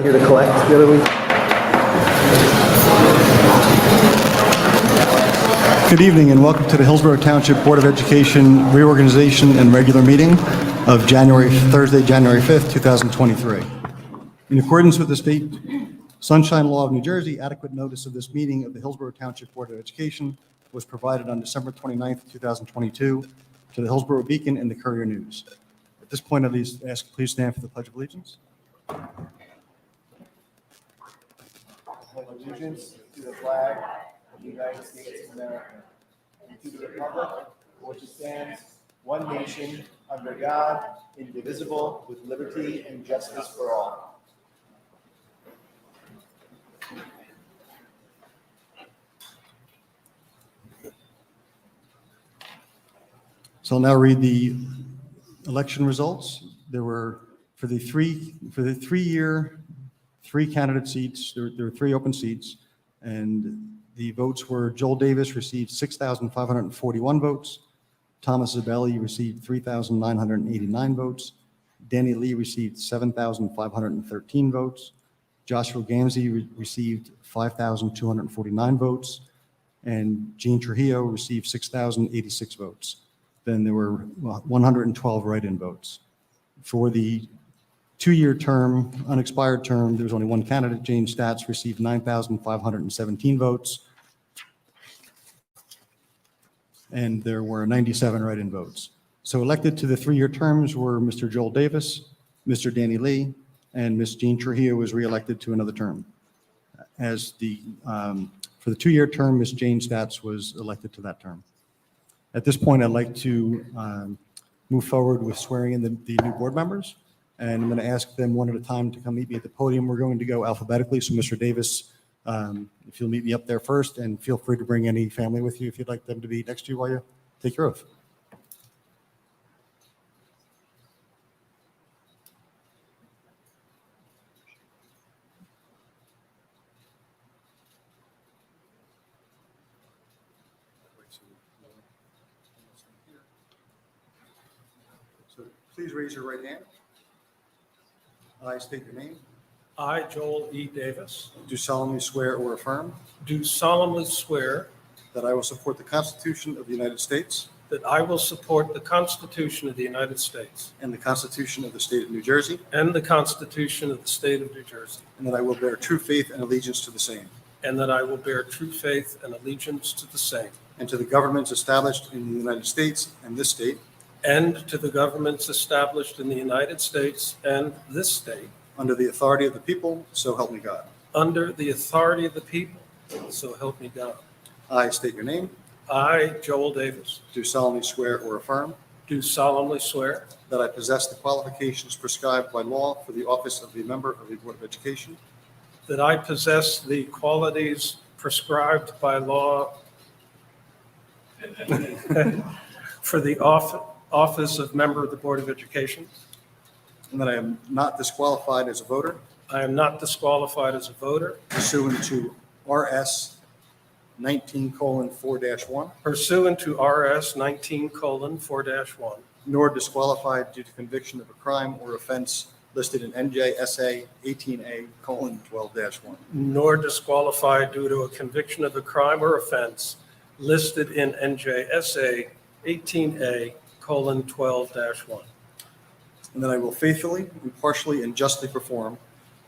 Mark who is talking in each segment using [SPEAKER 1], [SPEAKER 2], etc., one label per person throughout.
[SPEAKER 1] Here to collect the other week.
[SPEAKER 2] Good evening and welcome to the Hillsborough Township Board of Education reorganization and regular meeting of Thursday, January 5th, 2023. In accordance with the state Sunshine Law of New Jersey, adequate notice of this meeting of the Hillsborough Township Board of Education was provided on December 29th, 2022 to the Hillsborough Beacon and the Courier News. At this point, I'd ask please stand for the Pledge of Allegiance.
[SPEAKER 1] Allegiance to the flag of the United States of America and to the republic for which it stands, one nation, under God, indivisible, with liberty and justice for all.
[SPEAKER 2] So I'll now read the election results. There were, for the three-year, three candidate seats, there were three open seats, and the votes were Joel Davis received 6,541 votes, Thomas Zabelli received 3,989 votes, Danny Lee received 7,513 votes, Joshua Gamzee received 5,249 votes, and Jean Trujillo received 6,086 votes. Then there were 112 write-in votes. For the two-year term, unexpired term, there was only one candidate. Jane Statz received 9,517 votes. And there were 97 write-in votes. So elected to the three-year terms were Mr. Joel Davis, Mr. Danny Lee, and Ms. Jean Trujillo was reelected to another term. For the two-year term, Ms. Jane Statz was elected to that term. At this point, I'd like to move forward with swearing in the new board members. And I'm going to ask them one at a time to come meet me at the podium. We're going to go alphabetically. So Mr. Davis, if you'll meet me up there first, and feel free to bring any family with you if you'd like them to be next to you while you take your oath. So please raise your right hand. I state your name.
[SPEAKER 3] I, Joel E. Davis,
[SPEAKER 2] Do solemnly swear or affirm
[SPEAKER 3] do solemnly swear
[SPEAKER 2] that I will support the Constitution of the United States
[SPEAKER 3] that I will support the Constitution of the United States
[SPEAKER 2] and the Constitution of the State of New Jersey,
[SPEAKER 3] and the Constitution of the State of New Jersey,
[SPEAKER 2] and that I will bear true faith and allegiance to the same,
[SPEAKER 3] and that I will bear true faith and allegiance to the same,
[SPEAKER 2] and to the governments established in the United States and this state,
[SPEAKER 3] and to the governments established in the United States and this state,
[SPEAKER 2] under the authority of the people, so help me God.
[SPEAKER 3] under the authority of the people, so help me God.
[SPEAKER 2] I state your name.
[SPEAKER 3] I, Joel Davis,
[SPEAKER 2] Do solemnly swear or affirm
[SPEAKER 3] do solemnly swear
[SPEAKER 2] that I possess the qualifications prescribed by law for the office of a member of the Board of Education,
[SPEAKER 3] that I possess the qualities prescribed by law for the office of member of the Board of Education.
[SPEAKER 2] and that I am not disqualified as a voter
[SPEAKER 3] I am not disqualified as a voter
[SPEAKER 2] pursuant to RS 19:4-1,
[SPEAKER 3] pursuant to RS 19:4-1,
[SPEAKER 2] nor disqualified due to conviction of a crime or offense listed in NJSA 18A:12-1,
[SPEAKER 3] nor disqualified due to a conviction of a crime or offense listed in NJSA 18A:12-1,
[SPEAKER 2] and that I will faithfully, impartially, and justly perform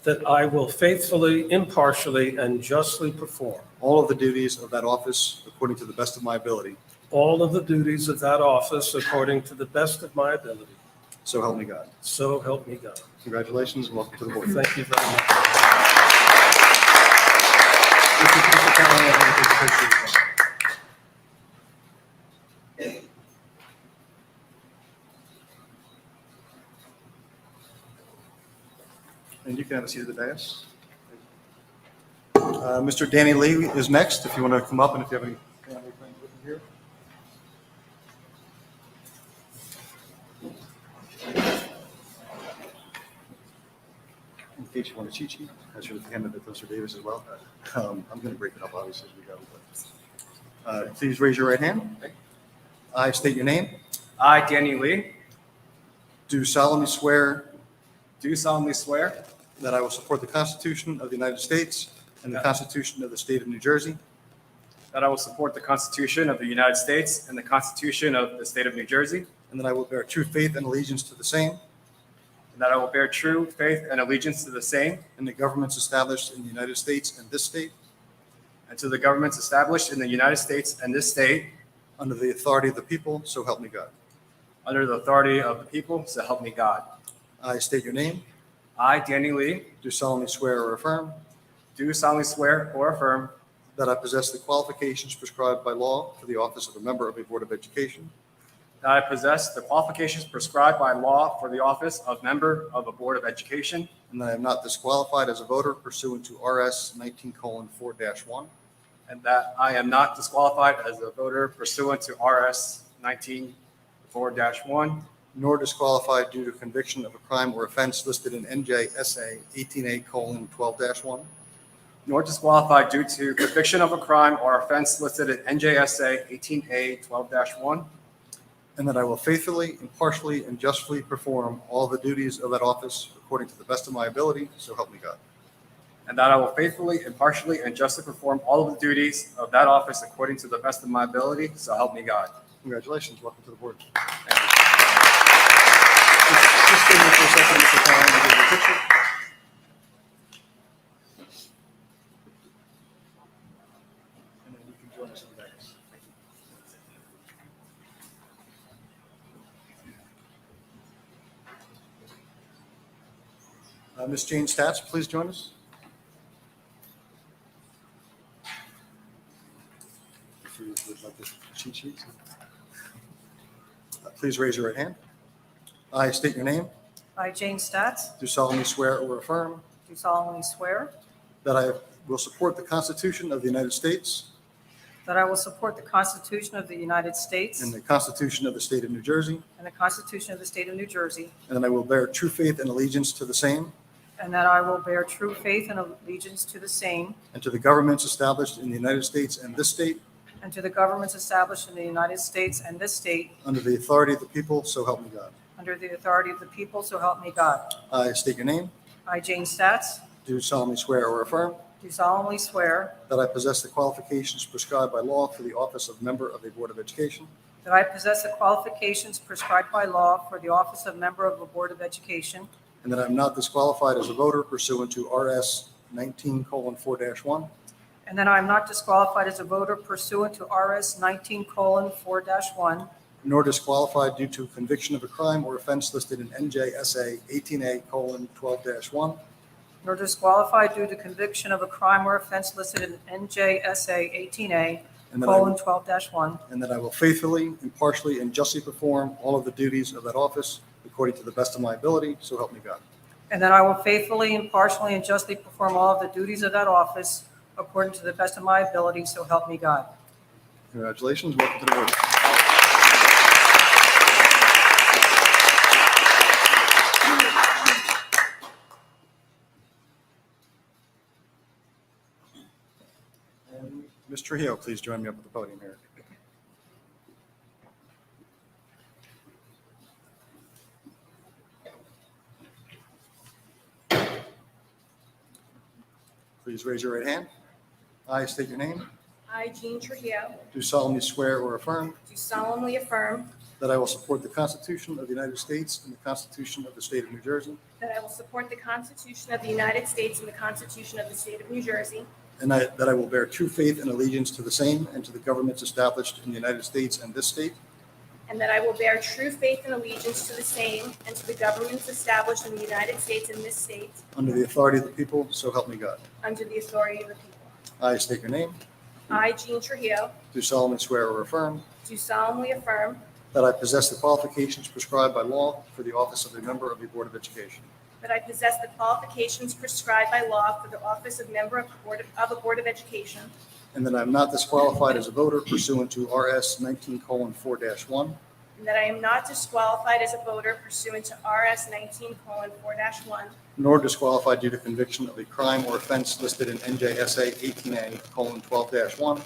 [SPEAKER 3] that I will faithfully, impartially, and justly perform
[SPEAKER 2] all of the duties of that office according to the best of my ability.
[SPEAKER 3] all of the duties of that office according to the best of my ability.
[SPEAKER 2] So help me God.
[SPEAKER 3] So help me God.
[SPEAKER 2] Congratulations and welcome to the board.
[SPEAKER 3] Thank you very much.
[SPEAKER 2] And you can have a seat at the dais. Mr. Danny Lee is next, if you want to come up and if you have any family friends with you here. In case you want to cheat sheet, I should have handed it to Mr. Davis as well. I'm going to break it up obviously as we go. But, please raise your right hand. I state your name.
[SPEAKER 4] I, Danny Lee,
[SPEAKER 2] Do solemnly swear
[SPEAKER 4] do solemnly swear
[SPEAKER 2] that I will support the Constitution of the United States and the Constitution of the State of New Jersey,
[SPEAKER 4] that I will support the Constitution of the United States and the Constitution of the State of New Jersey,
[SPEAKER 2] and that I will bear true faith and allegiance to the same
[SPEAKER 4] and that I will bear true faith and allegiance to the same
[SPEAKER 2] and the governments established in the United States and this state
[SPEAKER 4] and to the governments established in the United States and this state
[SPEAKER 2] under the authority of the people, so help me God.
[SPEAKER 4] under the authority of the people, so help me God.
[SPEAKER 2] I state your name,
[SPEAKER 4] I, Danny Lee,
[SPEAKER 2] do solemnly swear or affirm
[SPEAKER 4] do solemnly swear or affirm
[SPEAKER 2] that I possess the qualifications prescribed by law for the office of a member of a Board of Education,
[SPEAKER 4] that I possess the qualifications prescribed by law for the office of member of a Board of Education,
[SPEAKER 2] and that I am not disqualified as a voter pursuant to RS 19:4-1,
[SPEAKER 4] and that I am not disqualified as a voter pursuant to RS 19:4-1,
[SPEAKER 2] nor disqualified due to conviction of a crime or offense listed in NJSA 18A:12-1,
[SPEAKER 4] nor disqualified due to conviction of a crime or offense listed in NJSA 18A:12-1,
[SPEAKER 2] and that I will faithfully, impartially, and justly perform all the duties of that office according to the best of my ability, so help me God.
[SPEAKER 4] and that I will faithfully, impartially, and justly perform all of the duties of that office according to the best of my ability, so help me God.
[SPEAKER 2] Congratulations. Welcome to the board.
[SPEAKER 4] Thank you.
[SPEAKER 2] Just stay there for a second, Mr. Fallon, to get your picture. And then you can join us in the back. Ms. Jane Stats, please join us. If you would like the cheat sheets. Please raise your right hand. I state your name,
[SPEAKER 5] I, Jane Statz,
[SPEAKER 2] do solemnly swear or affirm
[SPEAKER 5] do solemnly swear
[SPEAKER 2] that I will support the Constitution of the United States
[SPEAKER 5] that I will support the Constitution of the United States
[SPEAKER 2] and the Constitution of the State of New Jersey,
[SPEAKER 5] and the Constitution of the State of New Jersey,
[SPEAKER 2] and that I will bear true faith and allegiance to the same
[SPEAKER 5] and that I will bear true faith and allegiance to the same
[SPEAKER 2] and to the governments established in the United States and this state
[SPEAKER 5] and to the governments established in the United States and this state
[SPEAKER 2] under the authority of the people, so help me God.
[SPEAKER 5] under the authority of the people, so help me God.
[SPEAKER 2] I state your name,
[SPEAKER 5] I, Jane Statz,
[SPEAKER 2] do solemnly swear or affirm
[SPEAKER 5] do solemnly swear
[SPEAKER 2] that I possess the qualifications prescribed by law for the office of member of a Board of Education,
[SPEAKER 5] that I possess the qualifications prescribed by law for the office of member of a Board of Education,
[SPEAKER 2] and that I am not disqualified as a voter pursuant to RS 19:4-1,
[SPEAKER 5] and that I am not disqualified as a voter pursuant to RS 19:4-1,
[SPEAKER 2] nor disqualified due to conviction of a crime or offense listed in NJSA 18A:12-1,
[SPEAKER 5] nor disqualified due to conviction of a crime or offense listed in NJSA
[SPEAKER 2] and that I
[SPEAKER 5] 18A:12-1,
[SPEAKER 2] and that I will faithfully, impartially, and justly perform all of the duties of that office according to the best of my ability, so help me God.
[SPEAKER 5] and that I will faithfully, impartially, and justly perform all of the duties of that office according to the best of my ability, so help me God.
[SPEAKER 2] Congratulations, welcome to the board. And Ms. Trujillo, please join me up at the podium here. Please raise your right hand. I state your name.
[SPEAKER 6] I, Jean Trujillo,
[SPEAKER 2] Do solemnly swear or affirm
[SPEAKER 6] do solemnly affirm
[SPEAKER 2] that I will support the Constitution of the United States and the Constitution of the State of New Jersey,
[SPEAKER 6] that I will support the Constitution of the United States and the Constitution of the State of New Jersey,
[SPEAKER 2] and that I will bear true faith and allegiance to the same and to the governments established in the United States and this state
[SPEAKER 6] and that I will bear true faith and allegiance to the same and to the governments established in the United States and this state,
[SPEAKER 2] under the authority of the people, so help me God.
[SPEAKER 6] under the authority of the people.
[SPEAKER 2] I state your name.
[SPEAKER 6] I, Jean Trujillo,
[SPEAKER 2] Do solemnly swear or affirm
[SPEAKER 6] do solemnly affirm
[SPEAKER 2] that I possess the qualifications prescribed by law for the office of a member of a Board of Education,
[SPEAKER 6] that I possess the qualifications prescribed by law for the office of member of a Board of Education,
[SPEAKER 2] and that I am not disqualified as a voter pursuant to RS 19:4-1,
[SPEAKER 6] and that I am not disqualified as a voter pursuant to RS 19:4-1,
[SPEAKER 2] nor disqualified due to conviction of a crime or offense listed in NJSA 18A:12-1,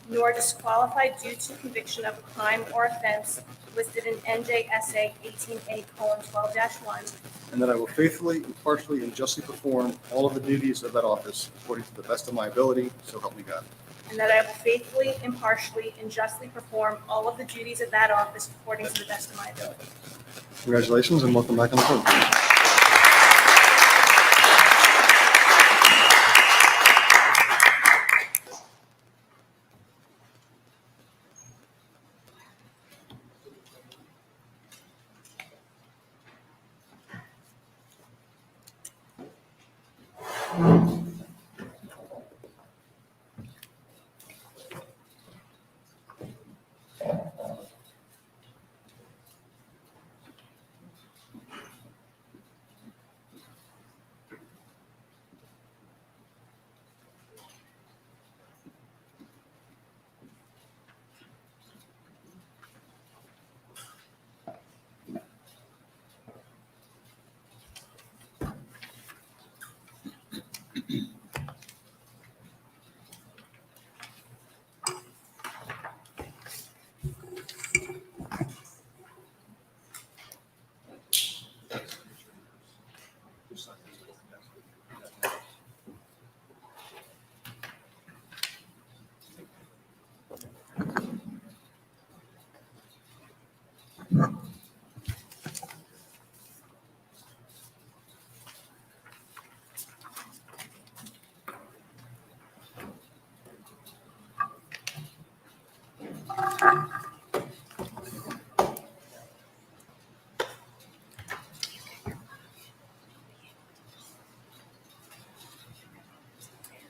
[SPEAKER 6] nor disqualified due to conviction of a crime or offense listed in NJSA 18A:12-1,
[SPEAKER 2] and that I will faithfully, impartially, and justly perform all of the duties of that office according to the best of my ability, so help me God.
[SPEAKER 6] and that I will faithfully, impartially, and justly perform all of the duties of that office according to the best of my ability.
[SPEAKER 2] Congratulations and welcome back on the board.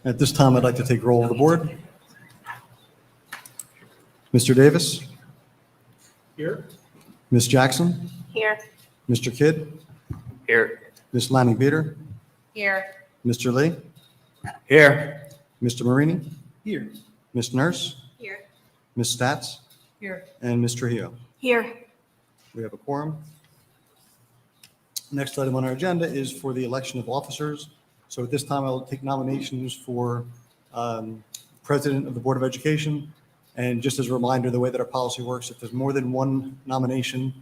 [SPEAKER 2] At this time, I'd like to take roll of the board. Mr. Davis,
[SPEAKER 3] Here?
[SPEAKER 2] Ms. Jackson,
[SPEAKER 6] Here.
[SPEAKER 2] Mr. Kidd,
[SPEAKER 4] Here.
[SPEAKER 2] Ms. Lanning Beater,
[SPEAKER 5] Here.
[SPEAKER 2] Mr. Lee,
[SPEAKER 4] Here.
[SPEAKER 2] Mr. Marini,
[SPEAKER 3] Here.
[SPEAKER 2] Ms. Nurse,
[SPEAKER 6] Here.
[SPEAKER 2] Ms. Stats,
[SPEAKER 5] Here.
[SPEAKER 2] and Ms. Trujillo.
[SPEAKER 6] Here.
[SPEAKER 2] We have a quorum. Next item on our agenda is for the election of officers. So at this time, I'll take nominations for President of the Board of Education. And just as a reminder, the way that our policy works, if there's more than one nomination,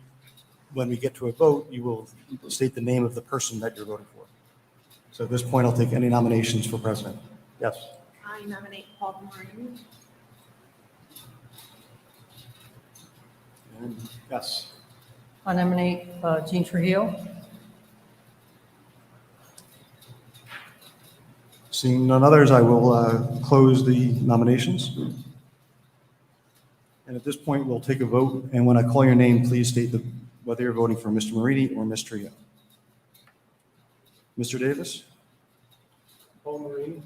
[SPEAKER 2] when we get to a vote, you will state the name of the person that you're voting for. So at this point, I'll take any nominations for president. Yes.
[SPEAKER 6] I nominate Paul Marini.
[SPEAKER 2] And yes.
[SPEAKER 5] I nominate Jean Trujillo.
[SPEAKER 2] Seeing none others, I will close the nominations. And at this point, we'll take a vote. And when I call your name, please state whether you're voting for Mr. Marini or Ms. Trujillo. Mr. Davis?
[SPEAKER 3] Paul Marini?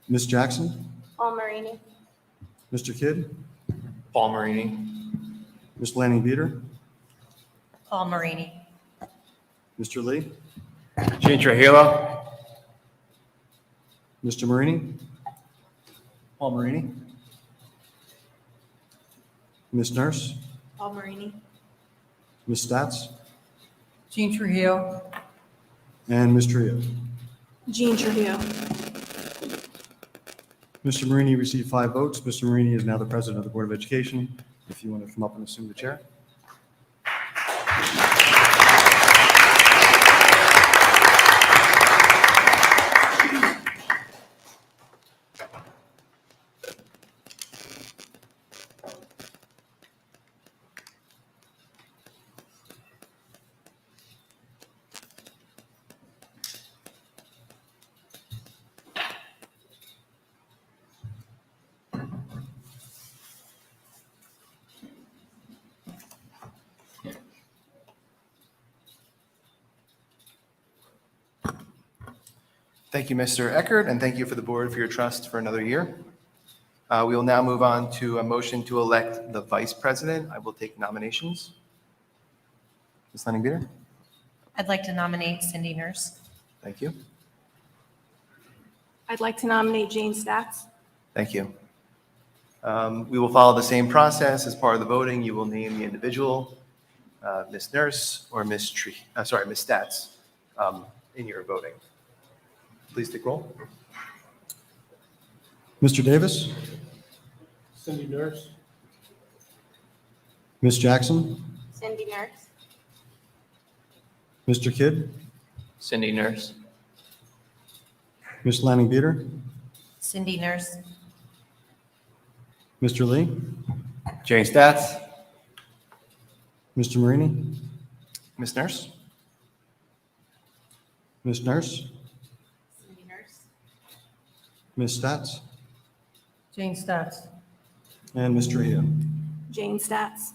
[SPEAKER 2] Ms. Jackson?
[SPEAKER 6] Paul Marini.
[SPEAKER 2] Mr. Kidd?
[SPEAKER 4] Paul Marini.
[SPEAKER 2] Ms. Lanning Beater?
[SPEAKER 5] Paul Marini.
[SPEAKER 2] Mr. Lee?
[SPEAKER 4] Jean Trujillo.
[SPEAKER 2] Mr. Marini? Paul Marini? Ms. Nurse?
[SPEAKER 6] Paul Marini.
[SPEAKER 2] Ms. Stats?
[SPEAKER 5] Jean Trujillo.
[SPEAKER 2] And Ms. Trujillo.
[SPEAKER 6] Jean Trujillo.
[SPEAKER 2] Mr. Marini received 5 votes. Mr. Marini is now the president of the Board of Education. If you want to come up and assume the chair.
[SPEAKER 1] Thank you, Mr. Eckert, and thank you for the board for your trust for another year. We will now move on to a motion to elect the vice president. I will take nominations. Ms. Lanning Beater,
[SPEAKER 7] I'd like to nominate Cindy Nurse.
[SPEAKER 1] thank you.
[SPEAKER 6] I'd like to nominate Jane Stats.
[SPEAKER 1] Thank you. We will follow the same process as part of the voting. You will name the individual, Ms. Nurse or Ms. Stats, in your voting. Please take roll.
[SPEAKER 2] Mr. Davis,
[SPEAKER 3] Cindy Nurse.
[SPEAKER 2] Ms. Jackson,
[SPEAKER 6] Cindy Nurse.
[SPEAKER 2] Mr. Kidd,
[SPEAKER 8] Cindy Nurse.
[SPEAKER 2] Ms. Lanning Beater,
[SPEAKER 7] Cindy Nurse.
[SPEAKER 2] Mr. Lee,
[SPEAKER 4] Jane Stats.
[SPEAKER 2] Mr. Marini,
[SPEAKER 8] Ms. Nurse.
[SPEAKER 2] Ms. Nurse,
[SPEAKER 6] Cindy Nurse.
[SPEAKER 2] Ms. Stats,
[SPEAKER 5] Jane Stats.
[SPEAKER 2] and Mr. Eo.
[SPEAKER 6] Jane Stats.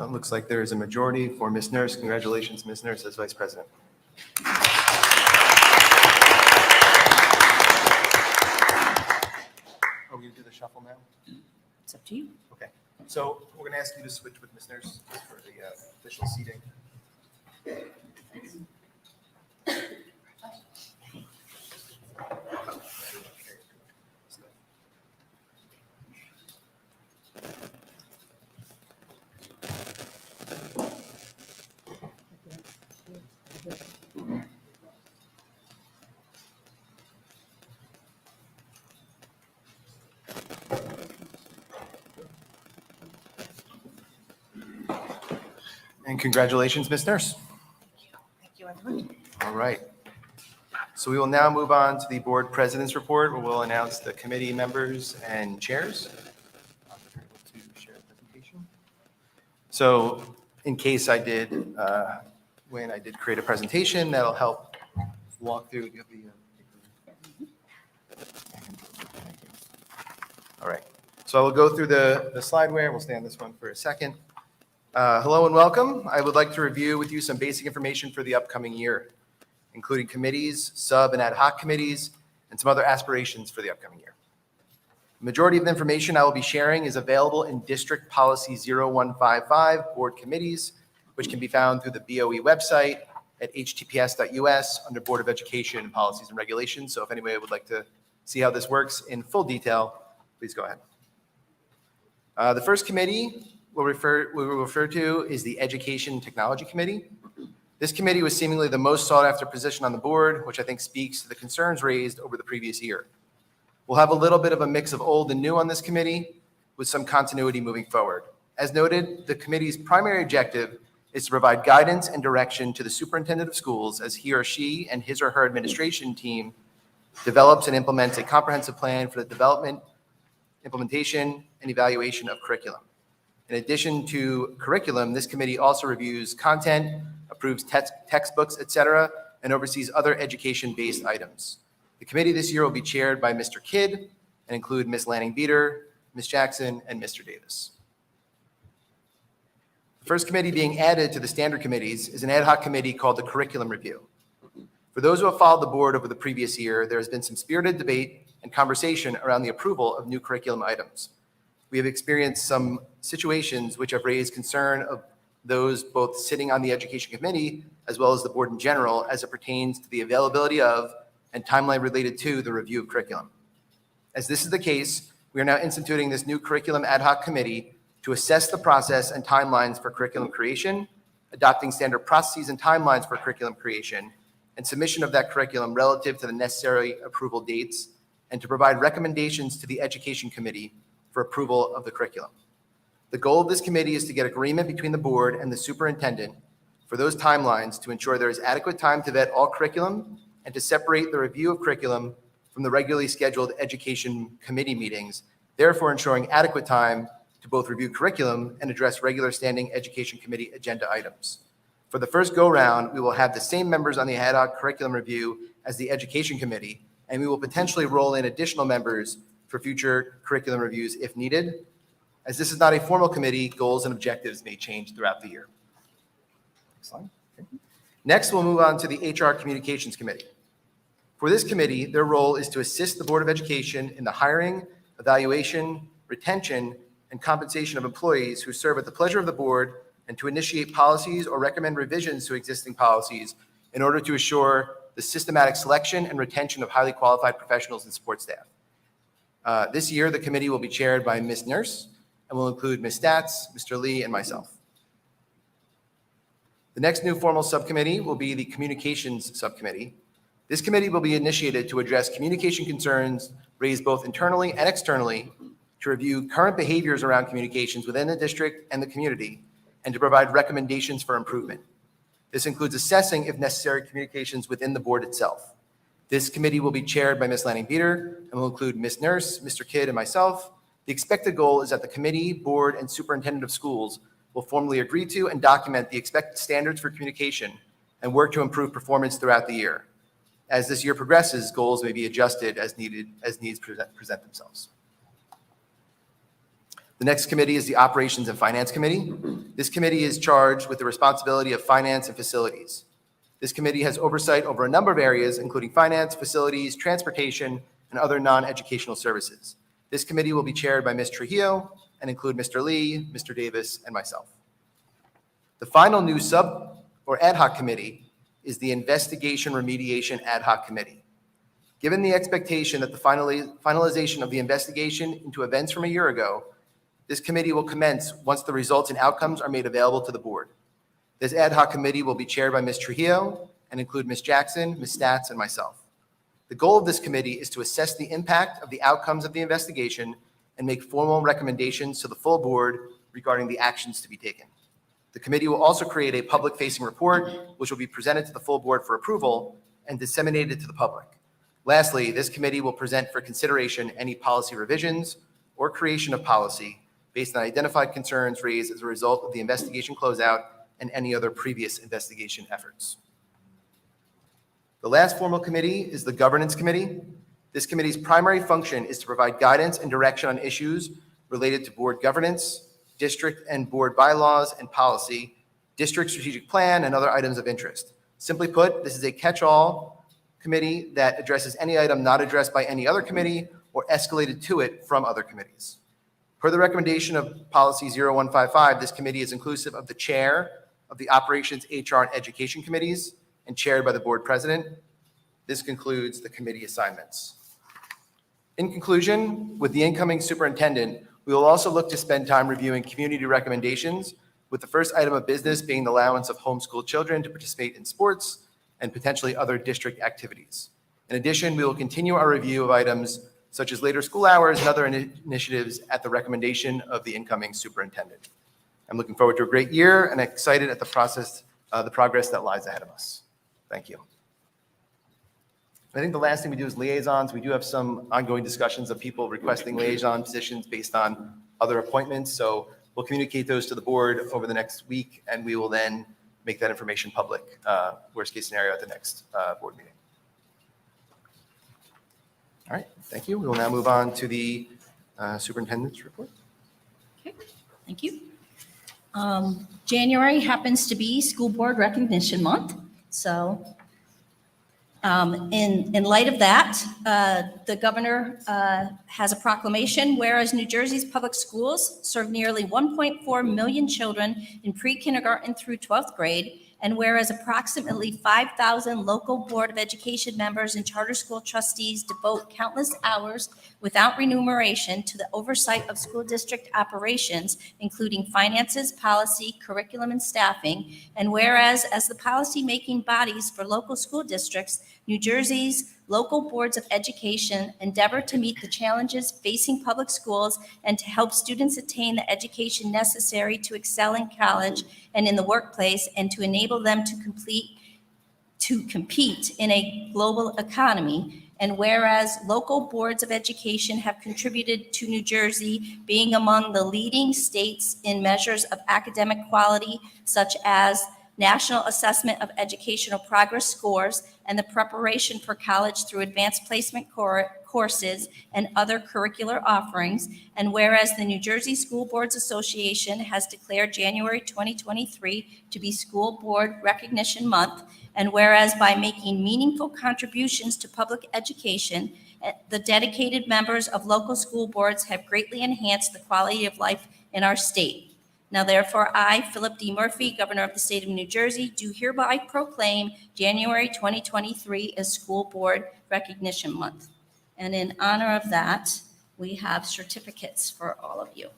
[SPEAKER 1] Looks like there is a majority for Ms. Nurse. Congratulations, Ms. Nurse, as Vice President. Are we going to do the shuffle now?
[SPEAKER 7] It's up to you.
[SPEAKER 1] Okay. So we're going to ask you to switch with Ms. Nurse for the official seating. And congratulations, Ms. Nurse.
[SPEAKER 7] Thank you, everyone.
[SPEAKER 1] All right. So we will now move on to the board president's report, where we'll announce the committee members and chairs. To share the presentation. So in case I did, when I did create a presentation, that'll help walk through. Do you have the, all right. So I will go through the slideware. We'll stay on this one for a second. Hello and welcome. I would like to review with you some basic information for the upcoming year, including committees, sub and ad hoc committees, and some other aspirations for the upcoming year. The majority of the information I will be sharing is available in District Policy 0155 Board Committees, which can be found through the BOE website at https:// under Board of Education Policies and Regulations. So if anybody would like to see how this works in full detail, please go ahead. The first committee we will refer to is the Education Technology Committee. This committee was seemingly the most sought after position on the board, which I think speaks to the concerns raised over the previous year. We'll have a little bit of a mix of old and new on this committee with some continuity moving forward. As noted, the committee's primary objective is to provide guidance and direction to the superintendent of schools as he or she and his or her administration team develops and implements a comprehensive plan for the development, implementation, and evaluation of curriculum. In addition to curriculum, this committee also reviews content, approves textbooks, etc., and oversees other education-based items. The committee this year will be chaired by Mr. Kidd and include Ms. Lanning Beater, Ms. Jackson, and Mr. Davis. The first committee being added to the standard committees is an ad hoc committee called the Curriculum Review. For those who have followed the board over the previous year, there has been some spirited debate and conversation around the approval of new curriculum items. We have experienced some situations which have raised concern of those both sitting on the education committee as well as the board in general as it pertains to the availability of and timeline related to the review of curriculum. As this is the case, we are now instituting this new curriculum ad hoc committee to assess the process and timelines for curriculum creation, adopting standard processes and timelines for curriculum creation, and submission of that curriculum relative to the necessary approval dates, and to provide recommendations to the education committee for approval of the curriculum. The goal of this committee is to get agreement between the board and the superintendent for those timelines to ensure there is adequate time to vet all curriculum and to separate the review of curriculum from the regularly scheduled education committee meetings, therefore ensuring adequate time to both review curriculum and address regular standing education committee agenda items. For the first go-round, we will have the same members on the ad hoc curriculum review as the education committee, and we will potentially roll in additional members for future curriculum reviews if needed. As this is not a formal committee, goals and objectives may change throughout the year. Next slide. Okay. Next, we'll move on to the HR Communications Committee. For this committee, their role is to assist the Board of Education in the hiring, evaluation, retention, and compensation of employees who serve at the pleasure of the board and to initiate policies or recommend revisions to existing policies in order to assure the systematic selection and retention of highly qualified professionals and support staff. This year, the committee will be chaired by Ms. Nurse and will include Ms. Stats, Mr. Lee, and myself. The next new formal subcommittee will be the Communications Subcommittee. This committee will be initiated to address communication concerns raised both internally and externally, to review current behaviors around communications within the district and the community, and to provide recommendations for improvement. This includes assessing, if necessary, communications within the board itself. This committee will be chaired by Ms. Lanning-Beater and will include Ms. Nurse, Mr. Kidd, and myself. The expected goal is that the committee, board, and superintendent of schools will formally agree to and document the expected standards for communication and work to improve performance throughout the year. As this year progresses, goals may be adjusted as needed, as needs present themselves. The next committee is the Operations and Finance Committee. This committee is charged with the responsibility of finance and facilities. This committee has oversight over a number of areas, including finance, facilities, transportation, and other non-educational services. This committee will be chaired by Ms. Trujillo and include Mr. Lee, Mr. Davis, and myself. The final new sub or ad hoc committee is the Investigation Remediation Ad Hoc Committee. Given the expectation that the finalization of the investigation into events from a year ago, this committee will commence once the results and outcomes are made available to the board. This ad hoc committee will be chaired by Ms. Trujillo and include Ms. Jackson, Ms. Stats, and myself. The goal of this committee is to assess the impact of the outcomes of the investigation and make formal recommendations to the full board regarding the actions to be taken. The committee will also create a public-facing report, which will be presented to the full board for approval and disseminated to the public. Lastly, this committee will present for consideration any policy revisions or creation of policy based on identified concerns raised as a result of the investigation closeout and any other previous investigation efforts. The last formal committee is the Governance Committee. This committee's primary function is to provide guidance and direction on issues related to board governance, district and board bylaws and policy, district strategic plan, and other items of interest. Simply put, this is a catch-all committee that addresses any item not addressed by any other committee or escalated to it from other committees. Per the recommendation of Policy 0155, this committee is inclusive of the chair of the Operations, HR, and Education Committees and chaired by the board president. This concludes the committee assignments. In conclusion, with the incoming superintendent, we will also look to spend time reviewing community recommendations, with the first item of business being the allowance of homeschool children to participate in sports and potentially other district activities. In addition, we will continue our review of items such as later school hours and other initiatives at the recommendation of the incoming superintendent. I'm looking forward to a great year and excited at the progress that lies ahead of us. Thank you. I think the last thing we do is liaisons. We do have some ongoing discussions of people requesting liaison positions based on other appointments. So we'll communicate those to the board over the next week, and we will then make that information public, worst case scenario at the next board meeting. All right, thank you. We will now move on to the superintendent's report.
[SPEAKER 7] Okay, thank you. January happens to be School Board Recognition Month. So in light of that, the governor has a proclamation, whereas New Jersey's public schools serve nearly 1.4 million children in pre-kindergarten through 12th grade, and whereas approximately 5,000 local Board of Education members and charter school trustees devote countless hours without remuneration to the oversight of school district operations, including finances, policy, curriculum, and staffing, and whereas as the policy-making bodies for local school districts, New Jersey's local boards of education endeavor to meet the challenges facing public schools and to help students attain the education necessary to excel in college and in the workplace, and to enable them to compete in a global economy. And whereas local boards of education have contributed to New Jersey being among the leading states in measures of academic quality, such as National Assessment of Educational Progress scores and the preparation for college through advanced placement courses and other curricular offerings. And whereas the New Jersey School Boards Association has declared January 2023 to be School Board Recognition Month, and whereas by making meaningful contributions to public education, the dedicated members of local school boards have greatly enhanced the quality of life in our state. Now therefore, I, Philip D. Murphy, Governor of the State of New Jersey, do hereby proclaim January 2023 as School Board Recognition Month. And in honor of that, we have certificates for all of you.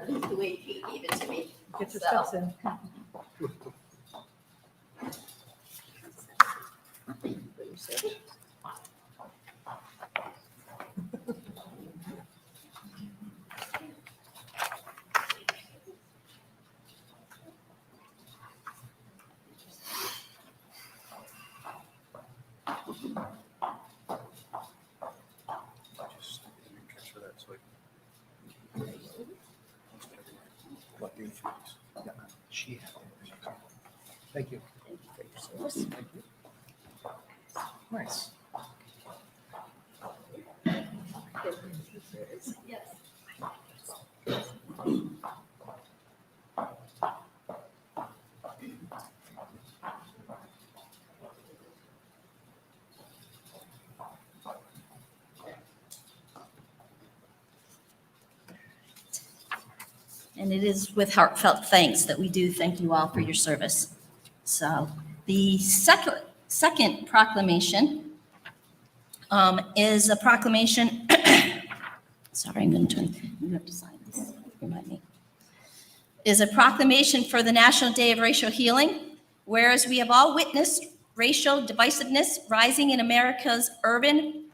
[SPEAKER 7] the way Pete gave it to me.
[SPEAKER 5] Get your
[SPEAKER 7] So-
[SPEAKER 5] steps in.
[SPEAKER 1] Thank you. Nice.
[SPEAKER 7] And it is with heartfelt thanks that we do thank you all for your service. So the second proclamation is a proclamation, sorry, I'm going to turn, you have to sign this, remind me, is a proclamation for the National Day of Racial Healing. Whereas we have all witnessed racial divisiveness rising in America's urban,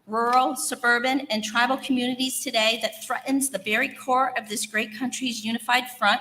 [SPEAKER 7] rural, suburban, and tribal communities today that threatens the very core of this great country's unified front.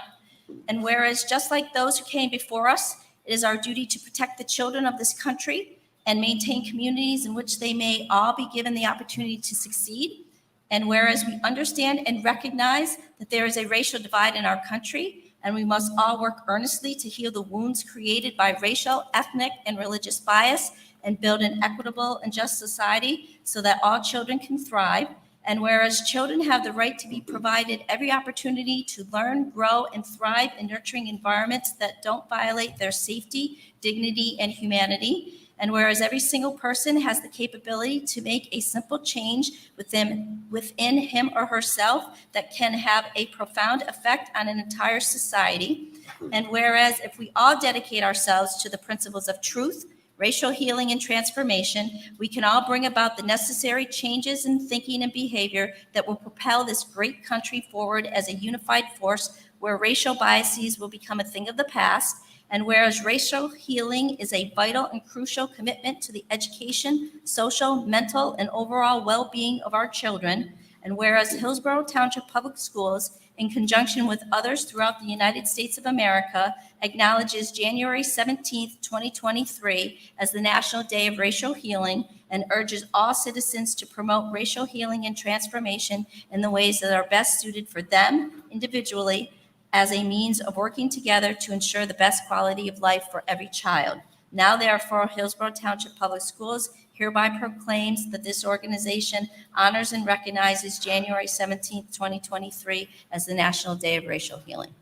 [SPEAKER 7] And whereas just like those who came before us, it is our duty to protect the children of this country and maintain communities in which they may all be given the opportunity to succeed. And whereas we understand and recognize that there is a racial divide in our country, and we must all work earnestly to heal the wounds created by racial, ethnic, and religious bias and build an equitable and just society so that all children can thrive. And whereas children have the right to be provided every opportunity to learn, grow, and thrive in nurturing environments that don't violate their safety, dignity, and humanity. And whereas every single person has the capability to make a simple change within him or herself that can have a profound effect on an entire society. And whereas if we all dedicate ourselves to the principles of truth, racial healing, and transformation, we can all bring about the necessary changes in thinking and behavior that will propel this great country forward as a unified force where racial biases will become a thing of the past. And whereas racial healing is a vital and crucial commitment to the education, social, mental, and overall well-being of our children, and whereas Hillsborough Township Public Schools, in conjunction with others throughout the United States of America, acknowledges January 17th, 2023 as the National Day of Racial Healing and urges all citizens to promote racial healing and transformation in the ways that are best suited for them individually as a means of working together to ensure the best quality of life for every child. Now, therefore, Hillsborough Township Public Schools hereby proclaims that this organization honors and recognizes January 17th, 2023 as the National Day of Racial Healing.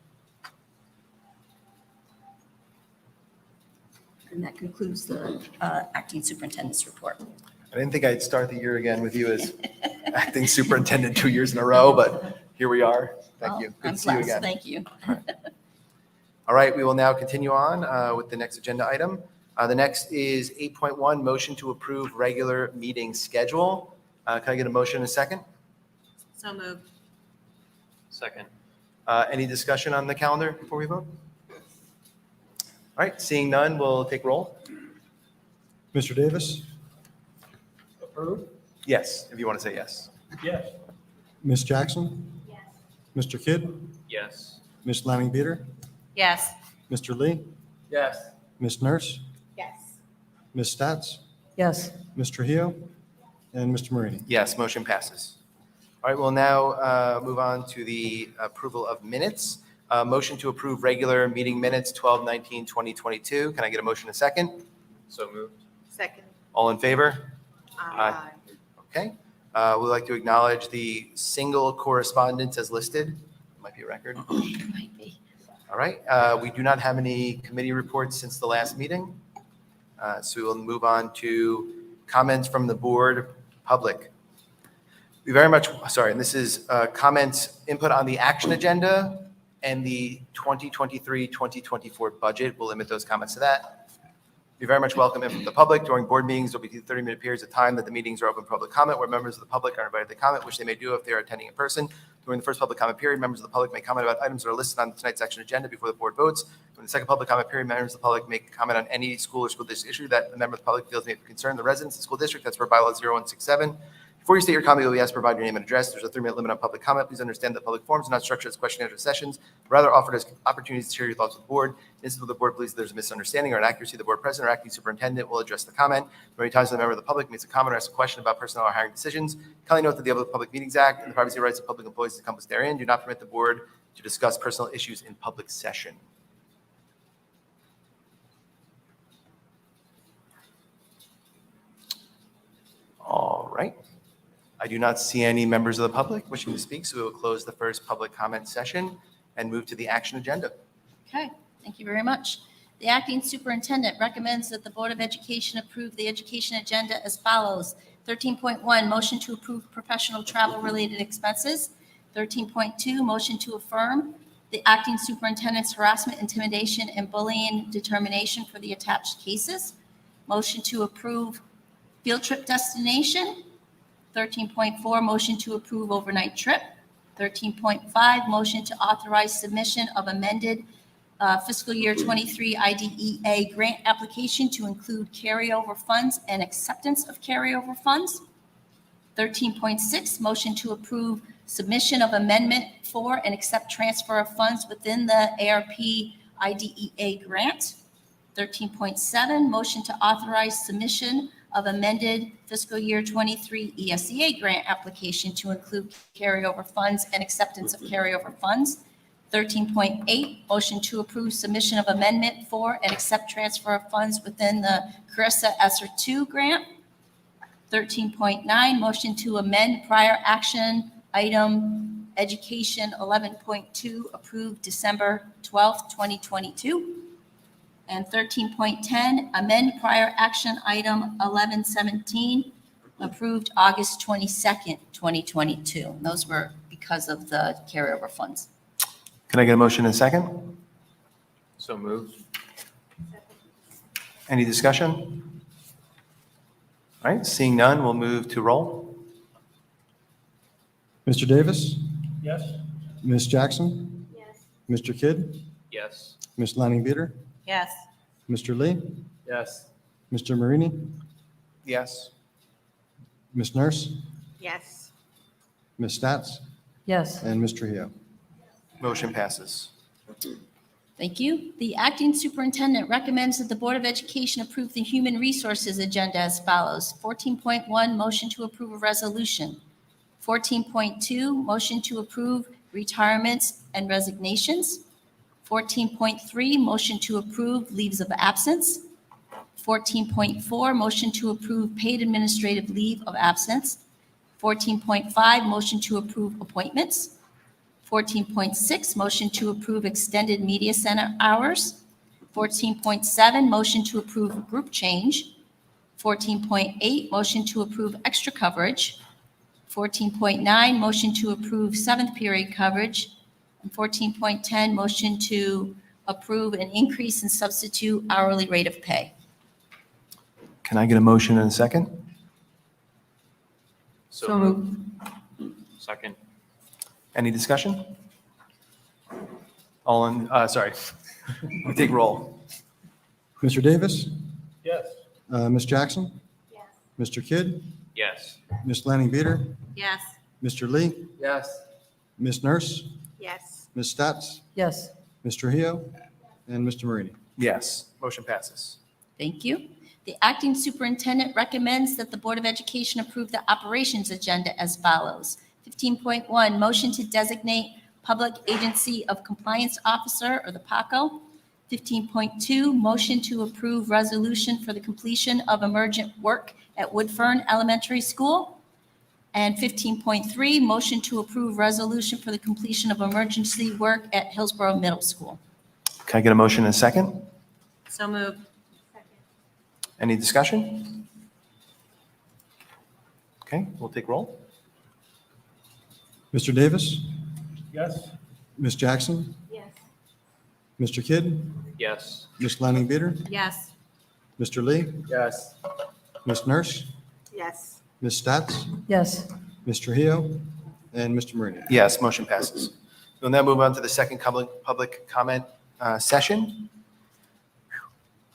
[SPEAKER 7] And that concludes the acting superintendent's report.
[SPEAKER 1] I didn't think I'd start the year again with you as acting superintendent 2 years in a row, but here we are. Thank you. Good
[SPEAKER 7] I'm
[SPEAKER 1] to see you
[SPEAKER 7] blessed.
[SPEAKER 1] again.
[SPEAKER 7] Thank you.
[SPEAKER 1] All right, we will now continue on with the next agenda item. The next is 8.1, motion to approve regular meeting schedule. Can I get a motion in a second?
[SPEAKER 5] So moved.
[SPEAKER 8] Second.
[SPEAKER 1] Any discussion on the calendar before we vote? All right, seeing none, we'll take roll.
[SPEAKER 2] Mr. Davis,
[SPEAKER 3] Approve?
[SPEAKER 1] Yes, if you want to say yes.
[SPEAKER 3] Yes.
[SPEAKER 2] Ms. Jackson,
[SPEAKER 6] Yes.
[SPEAKER 2] Mr. Kidd,
[SPEAKER 8] Yes.
[SPEAKER 2] Ms. Lanning Beater,
[SPEAKER 5] Yes.
[SPEAKER 2] Mr. Lee,
[SPEAKER 4] Yes.
[SPEAKER 2] Ms. Nurse,
[SPEAKER 6] Yes.
[SPEAKER 2] Ms. Stats,
[SPEAKER 5] Yes.
[SPEAKER 2] Mr. Trujillo, and Mr. Marini.
[SPEAKER 1] Yes, motion passes. All right, we'll now move on to the approval of minutes. Motion to approve regular meeting minutes 12/19/2022. Can I get a motion in a second?
[SPEAKER 8] So moved.
[SPEAKER 5] Second.
[SPEAKER 1] All in favor? Aye. Okay. We'd like to acknowledge the single correspondence as listed. Might be a record.
[SPEAKER 7] Might be.
[SPEAKER 1] All right. We do not have any committee reports since the last meeting. So we'll move on to comments from the board public. We very much, sorry, and this is comments, input on the action agenda and the 2023-2024 budget. We'll limit those comments to that. We very much welcome input from the public. During board meetings, there'll be 30-minute periods of time that the meetings are open for public comment, where members of the public are invited to comment, which they may do if they are attending in person. During the first public comment period, members of the public may comment about items that are listed on tonight's action agenda before the board votes. During the second public comment period, members of the public may comment on any school or school district issue that a member of the public feels may concern the residents of the school district. That's per bylaw 0167. Before you state your comment, you'll be asked to provide your name and address. There's a 3-minute limit on public comment. Please understand that public forums are not structured as question and answer sessions, but rather offered as opportunities to share your thoughts with the board. In instance of the board believes there's a misunderstanding or inaccuracy, the board president or acting superintendent will address the comment. Many times, when a member of the public makes a comment or asks a question about personnel or hiring decisions, kindly note that the Public Meetings Act and the privacy rights of public employees encompassed therein do not permit the board to discuss personal issues in public session. All right. I do not see any members of the public wishing to speak, so we will close the first public comment session and move to the action agenda.
[SPEAKER 7] Okay, thank you very much. The acting superintendent recommends that the Board of Education approve the education agenda as follows. 13.1, motion to approve professional travel-related expenses. 13.2, motion to affirm the acting superintendent's harassment, intimidation, and bullying determination for the attached cases. Motion to approve field trip destination. 13.4, motion to approve overnight trip. 13.5, motion to authorize submission of amended fiscal year 23 IDEA grant application to include carryover funds and acceptance of carryover funds. 13.6, motion to approve submission of amendment for and accept transfer of funds within the ARP IDEA grant. 13.7, motion to authorize submission of amended fiscal year 23 ESEA grant application to include carryover funds and acceptance of carryover funds. 13.8, motion to approve submission of amendment for and accept transfer of funds within the Carissa ESSER 2 grant. 13.9, motion to amend prior action item education 11.2 approved December 12th, 2022. And 13.10, amend prior action item 1117 approved August 22nd, 2022. Those were because of the carryover funds.
[SPEAKER 1] Can I get a motion and a second?
[SPEAKER 8] So moved.
[SPEAKER 1] Any discussion? All right, seeing none, we'll move to roll.
[SPEAKER 2] Mr. Davis,
[SPEAKER 3] Yes.
[SPEAKER 2] Ms. Jackson,
[SPEAKER 6] Yes.
[SPEAKER 2] Mr. Kidd,
[SPEAKER 8] Yes.
[SPEAKER 2] Ms. Lanning-Beater,
[SPEAKER 5] Yes.
[SPEAKER 2] Mr. Lee,
[SPEAKER 4] Yes.
[SPEAKER 2] Mr. Marini,
[SPEAKER 1] Yes.
[SPEAKER 2] Ms. Nurse,
[SPEAKER 5] Yes.
[SPEAKER 2] Ms. Stats,
[SPEAKER 5] Yes.
[SPEAKER 2] and Ms. Trujillo.
[SPEAKER 1] Motion passes.
[SPEAKER 7] Thank you. The acting superintendent recommends that the Board of Education approve the human resources agenda as follows. 14.1, motion to approve a resolution. 14.2, motion to approve retirements and resignations. 14.3, motion to approve leaves of absence. 14.4, motion to approve paid administrative leave of absence. 14.5, motion to approve appointments. 14.6, motion to approve extended media center hours. 14.7, motion to approve group change. 14.8, motion to approve extra coverage. 14.9, motion to approve seventh period coverage. And 14.10, motion to approve an increase in substitute hourly rate of pay.
[SPEAKER 1] Can I get a motion and a second?
[SPEAKER 8] So moved. Second.
[SPEAKER 1] Any discussion? All in, sorry. We take roll.
[SPEAKER 2] Mr. Davis,
[SPEAKER 3] Yes.
[SPEAKER 2] Ms. Jackson,
[SPEAKER 6] Yes.
[SPEAKER 2] Mr. Kidd,
[SPEAKER 8] Yes.
[SPEAKER 2] Ms. Lanning-Beater,
[SPEAKER 5] Yes.
[SPEAKER 2] Mr. Lee,
[SPEAKER 4] Yes.
[SPEAKER 2] Ms. Nurse,
[SPEAKER 5] Yes.
[SPEAKER 2] Ms. Stats,
[SPEAKER 5] Yes.
[SPEAKER 2] Ms. Trujillo, and Mr. Marini.
[SPEAKER 1] Yes. Motion passes.
[SPEAKER 7] Thank you. The acting superintendent recommends that the Board of Education approve the operations agenda as follows. 15.1, motion to designate Public Agency of Compliance Officer, or the PACO. 15.2, motion to approve resolution for the completion of emergent work at Woodfern Elementary School. And 15.3, motion to approve resolution for the completion of emergency work at Hillsborough Middle School.
[SPEAKER 1] Can I get a motion and a second?
[SPEAKER 5] So moved.
[SPEAKER 1] Any discussion? Okay, we'll take roll.
[SPEAKER 2] Mr. Davis,
[SPEAKER 3] Yes.
[SPEAKER 2] Ms. Jackson,
[SPEAKER 6] Yes.
[SPEAKER 2] Mr. Kidd,
[SPEAKER 8] Yes.
[SPEAKER 2] Ms. Lanning-Beater,
[SPEAKER 5] Yes.
[SPEAKER 2] Mr. Lee,
[SPEAKER 4] Yes.
[SPEAKER 2] Ms. Nurse,
[SPEAKER 5] Yes.
[SPEAKER 2] Ms. Stats,
[SPEAKER 5] Yes.
[SPEAKER 2] Ms. Trujillo, And Mr. Marini?
[SPEAKER 1] Yes, motion passes. We'll now move on to the second public comment session.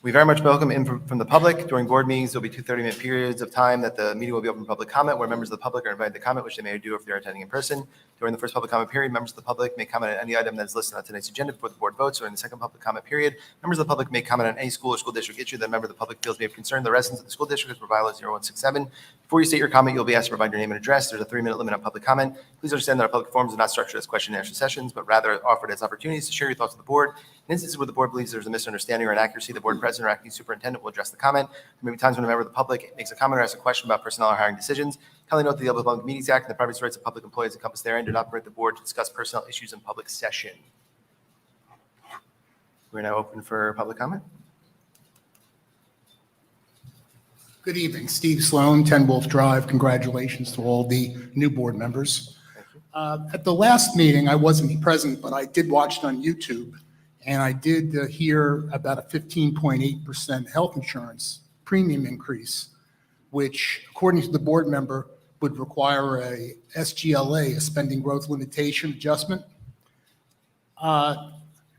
[SPEAKER 1] We very much welcome input from the public. During board meetings, there'll be 2 30-minute periods of time that the meeting will be open for public comment, where members of the public are invited to comment, which they may do if they're attending in person. During the first public comment period, members of the public may comment on any item that is listed on tonight's agenda before the board votes. Or in the second public comment period, members of the public may comment on any school or school district issue that a member of the public feels may have concerned the residents of the school district as per bylaw 0167. Before you state your comment, you'll be asked to provide your name and address. There's a 3-minute limit on public comment. Please understand that our public forums are not structured as question and answer sessions, but rather offered as opportunities to share your thoughts with the board. In instances where the board believes there's a misunderstanding or inaccuracy, the board president or acting superintendent will address the comment. There may be times when a member of the public makes a comment or asks a question about personnel or hiring decisions. Kindly note that the Open Public Meetings Act and the privacy rights of public employees encompassed therein do not permit the board to discuss personnel issues in public session. We're now open for public comment.
[SPEAKER 9] Good evening, Steve Sloan, 10 Wolf Drive. Congratulations to all the new board members. At the last meeting, I wasn't present, but I did watch it on YouTube, and I did hear about a 15.8% health insurance premium increase, which, according to the board member, would require a SGLA, a spending growth limitation adjustment.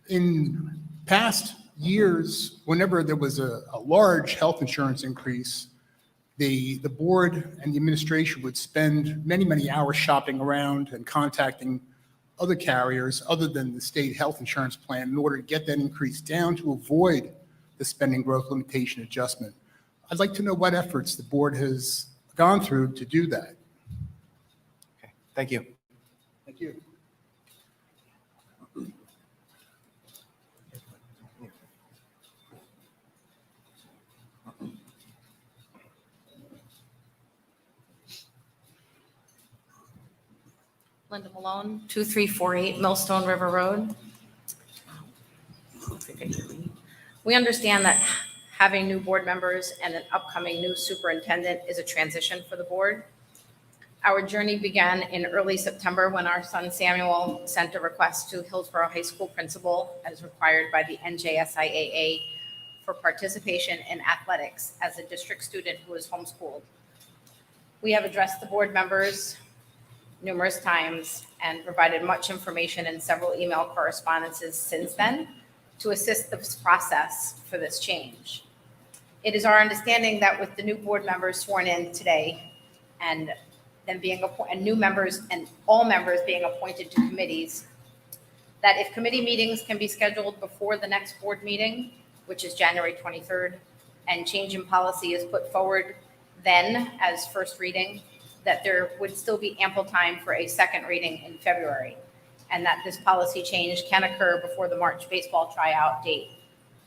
[SPEAKER 9] In past years, whenever there was a large health insurance increase, the board and the administration would spend many, many hours shopping around and contacting other carriers other than the state health insurance plan in order to get that increase down to avoid the spending growth limitation adjustment. I'd like to know what efforts the board has gone through to do that.
[SPEAKER 1] Okay, thank you.
[SPEAKER 9] Thank you.
[SPEAKER 10] Linda Malone, 2348 Millstone River Road. We understand that having new board members and an upcoming new superintendent is a transition for the board. Our journey began in early September when our son Samuel sent a request to Hillsborough High School principal, as required by the NJSIAA, for participation in athletics as a district student who is homeschooled. We have addressed the board members numerous times and provided much information in several email correspondences since then to assist this process for this change. It is our understanding that with the new board members sworn in today and then being and new members and all members being appointed to committees, that if committee meetings can be scheduled before the next board meeting, which is January 23rd, and change in policy is put forward then as first reading, that there would still be ample time for a second reading in February, and that this policy change can occur before the March baseball tryout date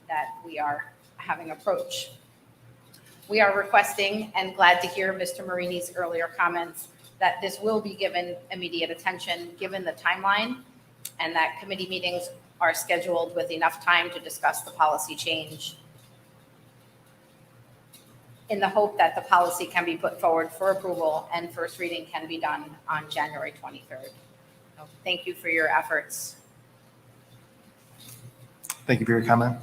[SPEAKER 10] that we are having approach. We are requesting and glad to hear Mr. Marini's earlier comments that this will be given immediate attention given the timeline, and that committee meetings are scheduled with enough time to discuss the policy change in the hope that the policy can be put forward for approval and first reading can be done on January 23rd. So thank you for your efforts.
[SPEAKER 1] Thank you for your comment.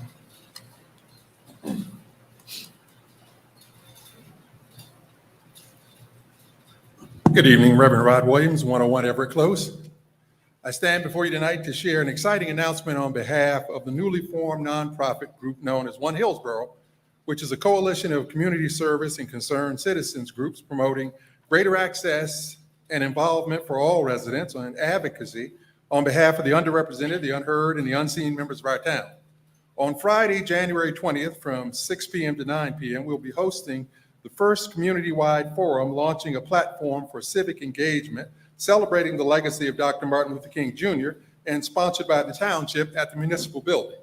[SPEAKER 11] Good evening, Reverend Rod Williams, 101 Everett Close. I stand before you tonight to share an exciting announcement on behalf of the newly formed nonprofit group known as One Hillsborough, which is a coalition of community service and concerned citizens groups promoting greater access and involvement for all residents and advocacy on behalf of the underrepresented, the unheard, and the unseen members of our town. On Friday, January 20th, from 6 p.m. to 9 p.m., we'll be hosting the first community-wide forum launching a platform for civic engagement, celebrating the legacy of Dr. Martin Luther King Jr. and sponsored by the township at the municipal building.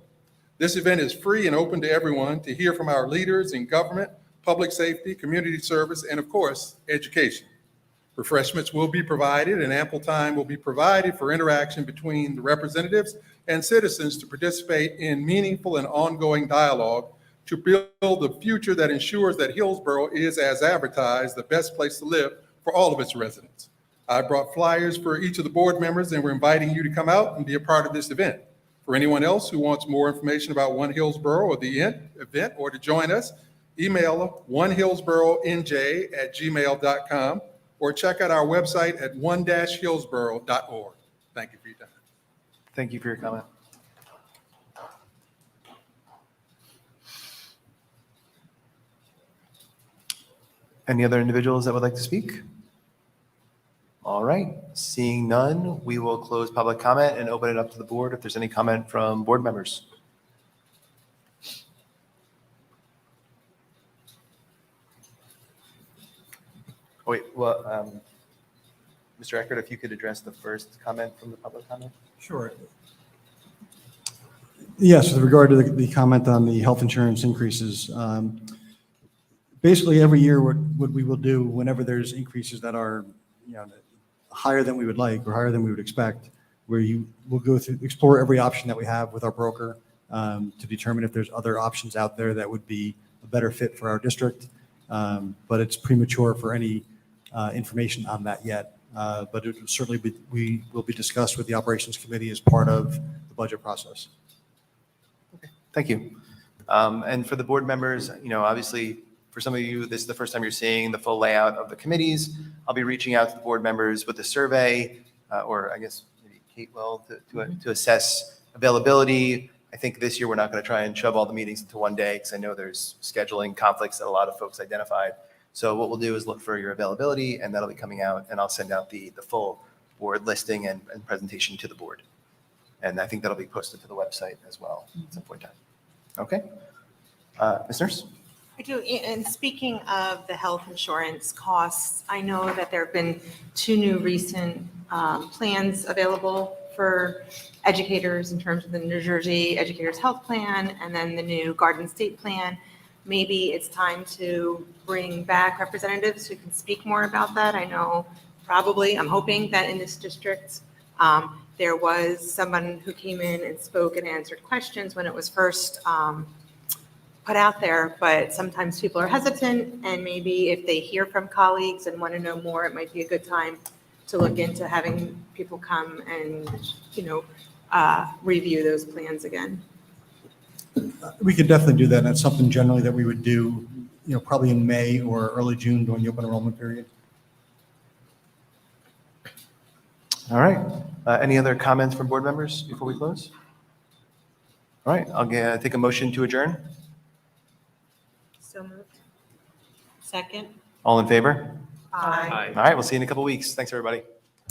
[SPEAKER 11] This event is free and open to everyone to hear from our leaders in government, public safety, community service, and of course, education. Refreshments will be provided and ample time will be provided for interaction between the representatives and citizens to participate in meaningful and ongoing dialogue to build a future that ensures that Hillsborough is, as advertised, the best place to live for all of its residents. I brought flyers for each of the board members and we're inviting you to come out and be a part of this event. For anyone else who wants more information about One Hillsborough or the event or to join us, email onehillsboroughNJ@gmail.com or check out our website at one-hillsborough.org. Thank you for your time.
[SPEAKER 1] Thank you for your comment. Any other individuals that would like to speak? All right, seeing none, we will close public comment and open it up to the board if there's any comment from board members. Oh, wait, well, Mr. Eckert, if you could address the first comment from the public comment?
[SPEAKER 2] Sure. Yes, with regard to the comment on the health insurance increases, basically every year what we will do whenever there's increases that are, higher than we would like or higher than we would expect, where you will go through, explore every option that we have with our broker to determine if there's other options out there that would be a better fit for our district. But it's premature for any information on that yet. But it will certainly will be discussed with the operations committee as part of the budget process.
[SPEAKER 1] Thank you. And for the board members, obviously, for some of you, this is the first time you're seeing the full layout of the committees. I'll be reaching out to the board members with a survey, or I guess maybe Kate will, to assess availability. I think this year we're not going to try and shove all the meetings into one day because I know there's scheduling conflicts that a lot of folks identified. So what we'll do is look for your availability, and that'll be coming out, and I'll send out the full board listing and presentation to the board. And I think that'll be posted to the website as well at some point in time. Okay. Ms. Nurse?
[SPEAKER 12] I do. And speaking of the health insurance costs, I know that there have been two new recent plans available for educators in terms of the New Jersey Educators Health Plan and then the new Garden State Plan. Maybe it's time to bring back representatives who can speak more about that. I know I'm hoping that in this district, there was someone who came in and spoke and answered questions when it was first put out there, but sometimes people are hesitant, and maybe if they hear from colleagues and want to know more, it might be a good time to look into having people come and, review those plans again.
[SPEAKER 2] We could definitely do that. And that's something generally that we would do, probably in May or early June during the open enrollment period.
[SPEAKER 1] All right. Any other comments from board members before we close? All right. I'll take a motion to adjourn.
[SPEAKER 12] So moved. Second.
[SPEAKER 1] All in favor?
[SPEAKER 12] Aye.
[SPEAKER 1] All right. We'll see you in a couple weeks. Thanks, everybody.